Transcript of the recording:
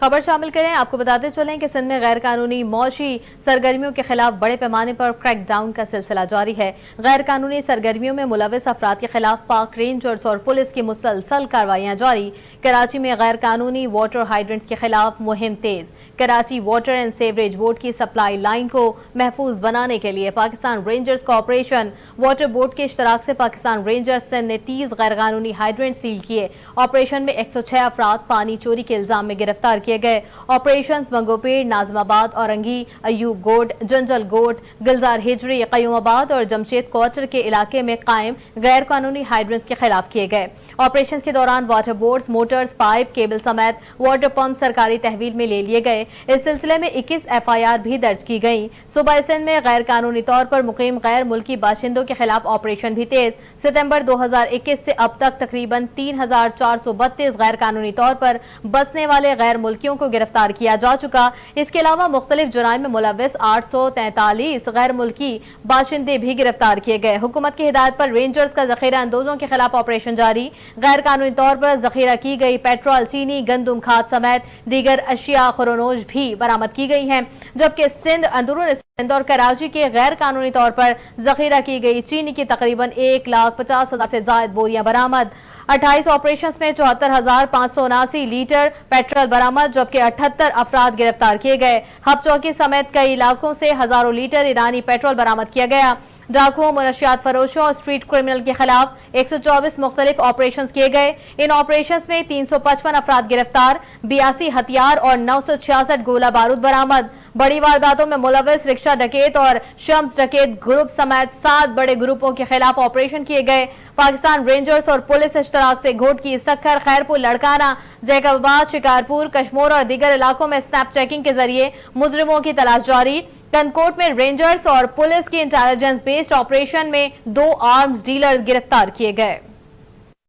خبر شامل کریں۔ آپ کو بتاتے چلیں کہ سندھ میں غیر قانونی معاشی سرگرمیوں کے خلاف بڑے پیمانے پر کریک ڈاؤن کا سلسلہ جاری ہے۔ غیر قانونی سرگرمیوں میں ملوث افراد کے خلاف پاک رینجرز اور پولیس کی مسلسل کارروائیاں جاری۔ کراچی میں غیر قانونی واٹر ہائیڈرنٹس کے خلاف مہم تیز۔ Karachi water and sewerage board کی سپلائی لائن کو محفوظ بنانے کے لیے Pakistan rangers corporation water board کے اشتراک سے پاکستان رینجرز سندھ نے 30 غیر قانونی ہائیڈرنٹ سیل کیے۔ آپریشن میں 106 افراد پانی چوری کے الزام میں گرفتار کیے گئے۔ آپریشنز منگوپیر، ناظم آباد، اورنگی، ایوب گوٹ، جنجل گوٹ، گلزار ہجری، قیوم آباد اور جمشید کوارٹر کے علاقے میں قائم غیر قانونی ہائیڈرنٹس کے خلاف کیے گئے۔ آپریشنز کے دوران water boards, Motors, pipe, cable سمیت واٹر پمپ سرکاری تحویل میں لے لیے گئے۔ اس سلسلے میں 21 FIR بھی درج کی گئیں۔ صوبہ سندھ میں غیر قانونی طور پر مقیم غیر ملکی باشندوں کے خلاف آپریشن بھی تیز۔ ستمبر 2021 سے اب تک تقریباً 3432 غیر قانونی طور پر بسنے والے غیر ملکیوں کو گرفتار کیا جا چکا۔ اس کے علاوہ مختلف جرائم میں ملوث 843 غیر ملکی باشندے بھی گرفتار کیے گئے۔ حکومت کی ہدایت پر رینجرز کا ذخیرہ اندوزوں کے خلاف آپریشن جاری۔ غیر قانونی طور پر ذخیرہ کی گئی پیٹرول، چینی، گندم، کھاد سمیت دیگر اشیاء خرونوش بھی برآمد کی گئی ہیں، جبکہ سندھ، اندرون سندھ اور کراچی کے غیر قانونی طور پر ذخیرہ کی گئی چینی کی تقریباً 1,50,000 سے زائد بوریاں برآمد۔ 28 آپریشنز میں 74,579 لیٹر پیٹرول برآمد، جبکہ 78 افراد گرفتار کیے گئے۔ ہب چوکی سمیت کئی علاقوں سے ہزاروں لیٹر ایرانی پیٹرول برآمد کیا گیا۔ ڈاکوؤں، منشیات فروشوں اور اسٹریٹ کرمنل کے خلاف 124 مختلف آپریشنز کیے گئے۔ ان آپریشنز میں 355 افراد گرفتار، 82 ہتھیار اور 966 گولہ بارود برآمد۔ بڑی وارداتوں میں ملوث رکشہ ڈکیت اور شمس ڈکیت گروپ سمیت 7 بڑے گروپوں کے خلاف آپریشن کیے گئے۔ پاکستان رینجرز اور پولیس اشتراک سے گھوٹ کی، سکھر، خیرپور، لڑکانہ، جیکب آباد، شکارپور، کشمور اور دیگر علاقوں میں سنیپ چیکنگ کے ذریعے مجرموں کی تلاش جاری۔ کنکوٹ میں رینجرز اور پولیس کی انٹیلیجنس بیسڈ آپریشن میں 2 آرمز ڈیلر گرفتار کیے گئے۔